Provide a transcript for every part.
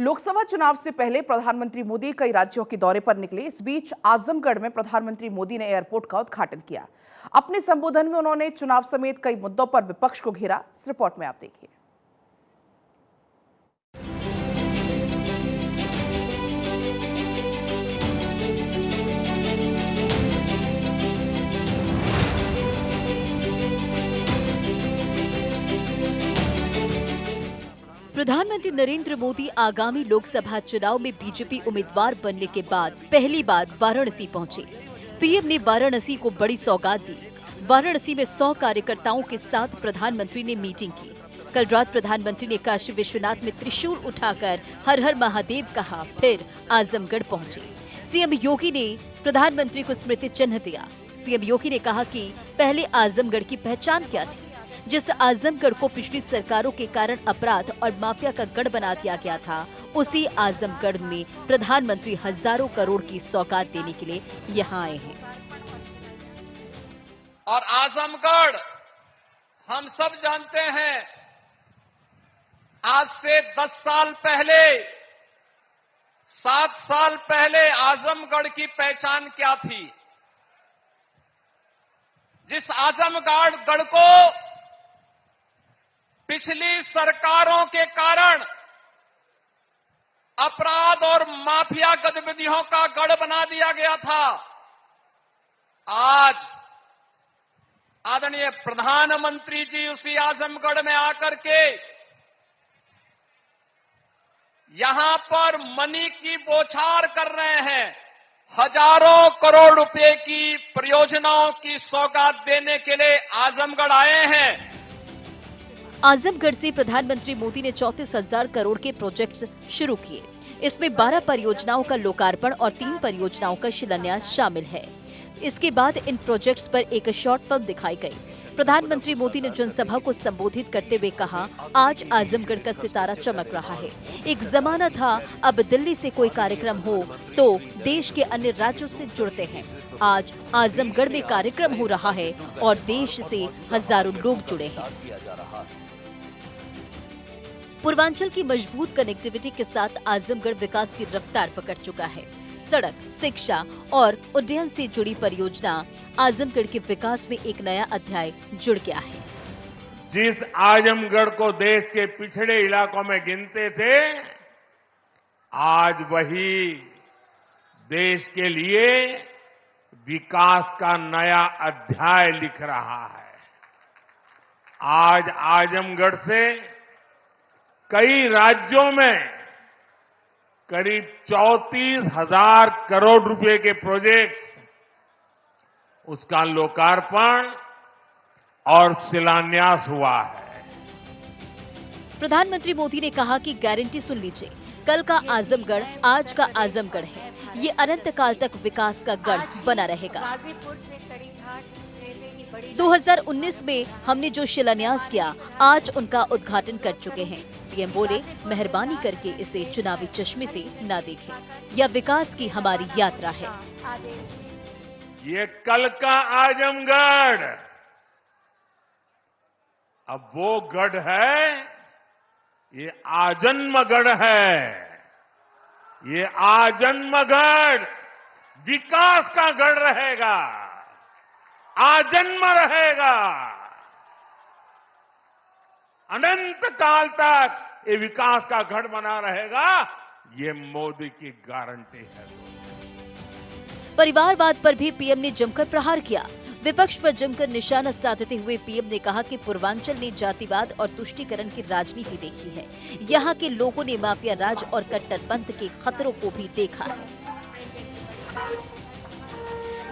लोकसभा चुनाव से पहले प्रधानमंत्री मोदी कई राज्यों के दौरे पर निकले। इस बीच आजमगढ़ में प्रधानमंत्री मोदी ने एयरपोर्ट का उद्घाटन किया। अपने संबोधन में उन्होंने चुनाव समेत कई मुद्दों पर विपक्ष को घेरा। इस रिपोर्ट में आप देखिए। प्रधानमंत्री नरेंद्र मोदी आगामी लोकसभा चुनाव में बीजेपी उम्मीदवार बनने के बाद पहली बार वाराणसी पहुंचे। पीएम ने वाराणसी को बड़ी सौगात दी। वाराणसी में 100 कार्यकर्ताओं के साथ प्रधानमंत्री ने मीटिंग की। कल रात प्रधानमंत्री ने काशी विश्वनाथ में त्रिशूल उठाकर हर हर महादेव कहा, फिर आजमगढ़ पहुंचे। सीएम योगी ने प्रधानमंत्री को स्मृति चिन्ह दिया। सीएम योगी ने कहा कि पहले आजमगढ़ की पहचान क्या थी। जिस आजमगढ़ को पिछली सरकारों के कारण अपराध और माफिया का गढ़ बना दिया गया था, उसी आजमगढ़ में प्रधानमंत्री हजारों करोड़ की सौगात देने के लिए यहाँ आए हैं। और आजमगढ़ हम सब जानते हैं, आज से 10 साल पहले, 7 साल पहले आजमगढ़ की पहचान क्या थी। जिस आजमगढ़ को पिछली सरकारों के कारण अपराध और माफिया गतिविधियों का गढ़ बना दिया गया था, आज आदरणीय प्रधानमंत्री जी उसी आजमगढ़ में आकर के यहां पर मनी की बौछार कर रहे हैं। हजारों करोड़ रुपए की परियोजनाओं की सौगात देने के लिए आजमगढ़ आए हैं। आजमगढ़ से प्रधानमंत्री मोदी ने 34,000 करोड़ के प्रोजेक्ट्स शुरू किए। इसमें 12 परियोजनाओं का लोकार्पण और 3 परियोजनाओं का शिलान्यास शामिल है। इसके बाद इन प्रोजेक्ट्स पर एक शॉर्ट फिल्म दिखाई गई। प्रधानमंत्री मोदी ने जनसभा को संबोधित करते हुए कहा, आज आजमगढ़ का सितारा चमक रहा है। एक जमाना था, अब दिल्ली से कोई कार्यक्रम हो तो देश के अन्य राज्यों से जुड़ते हैं। आज आजमगढ़ में कार्यक्रम हो रहा है और देश से हजारों लोग जुड़े हैं। पूर्वांचल की मजबूत कनेक्टिविटी के साथ आजमगढ़ विकास की रफ्तार पकड़ चुका है। सड़क, शिक्षा और उड्डयन से जुड़ी परियोजना आजमगढ़ के विकास में एक नया अध्याय जुड़ गया है। जिस आजमगढ़ को देश के पिछड़े इलाकों में गिनते थे, आज वही देश के लिए विकास का नया अध्याय लिख रहा है। आज आजमगढ़ से कई राज्यों में करीब 34,000 करोड़ रुपए के प्रोजेक्ट्स, उसका लोकार्पण और शिलान्यास हुआ है। प्रधानमंत्री मोदी ने कहा कि गारंटी सुन लीजिए, कल का आजमगढ़ आज का आजमगढ़ है। ये अनंत काल तक विकास का गढ़ बना रहेगा। 2019 में हमने जो शिलान्यास किया, आज उनका उद्घाटन कर चुके हैं। पीएम बोले, मेहरबानी करके इसे चुनावी चश्मे से ना देखें। यह विकास की हमारी यात्रा है। ये कल का आजमगढ़ अब वो गढ़ है, ये आजन्मगढ़ है। ये आजन्मगढ़ विकास का गढ़ रहेगा, आजन्म रहेगा। अनंत काल तक ये विकास का गढ़ बना रहेगा। ये मोदी की गारंटी है। परिवारवाद पर भी पीएम ने जमकर प्रहार किया। विपक्ष पर जमकर निशाना साधते हुए पीएम ने कहा कि पूर्वांचल ने जातिवाद और तुष्टीकरण की राजनीति देखी है। यहाँ के लोगों ने माफिया राज और कट्टरपंथ के खतरों को भी देखा है।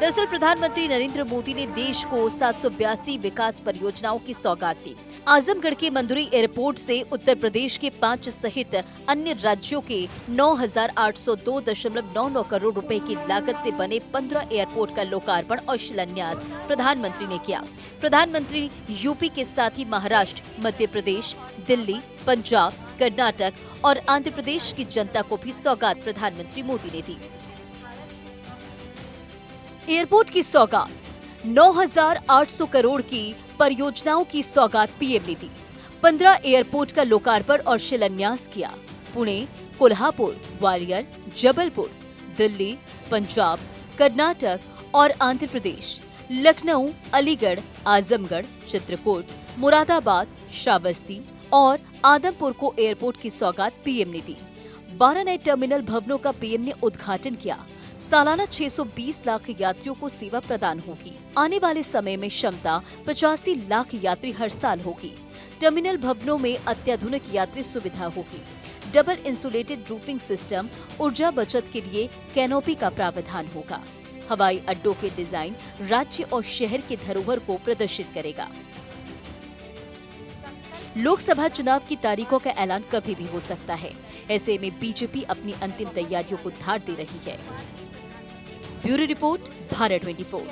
दरअसल प्रधानमंत्री नरेंद्र मोदी ने देश को 782 विकास परियोजनाओं की सौगात दी। आजमगढ़ के मंदुरी एयरपोर्ट से उत्तर प्रदेश के 5 सहित अन्य राज्यों के 9,802.99 करोड़ रुपए की लागत से बने 15 एयरपोर्ट का लोकार्पण और शिलान्यास प्रधानमंत्री ने किया। प्रधानमंत्री यूपी के साथ ही महाराष्ट्र, मध्य प्रदेश, दिल्ली, पंजाब, कर्नाटक और आंध्र प्रदेश की जनता को भी सौगात प्रधानमंत्री मोदी ने दी। एयरपोर्ट की सौगात, 9,800 करोड़ की परियोजनाओं की सौगात पीएम ने दी। 15 एयरपोर्ट का लोकार्पण और शिलान्यास किया। पुणे, कोल्हापुर, ग्वालियर, जबलपुर, दिल्ली, पंजाब, कर्नाटक और आंध्र प्रदेश, लखनऊ, अलीगढ़, आजमगढ़, चित्रकूट, मुरादाबाद, श्रावस्ती और आदमपुर को एयरपोर्ट की सौगात पीएम ने दी। 12 नए टर्मिनल भवनों का पीएम ने उद्घाटन किया। सालाना 620 लाख यात्रियों को सेवा प्रदान होगी। आने वाले समय में क्षमता 85 लाख यात्री हर साल होगी। टर्मिनल भवनों में अत्याधुनिक यात्री सुविधा होगी। डबल इंसुलेटेड रूफिंग सिस्टम, ऊर्जा बचत के लिए कैनोपी का प्रावधान होगा। हवाई अड्डों के डिजाइन राज्य और शहर के धरोहर को प्रदर्शित करेगा। लोकसभा चुनाव की तारीखों का ऐलान कभी भी हो सकता है। ऐसे में बीजेपी अपनी अंतिम तैयारियों को धार दे रही है। Bureau report, Bharat 24।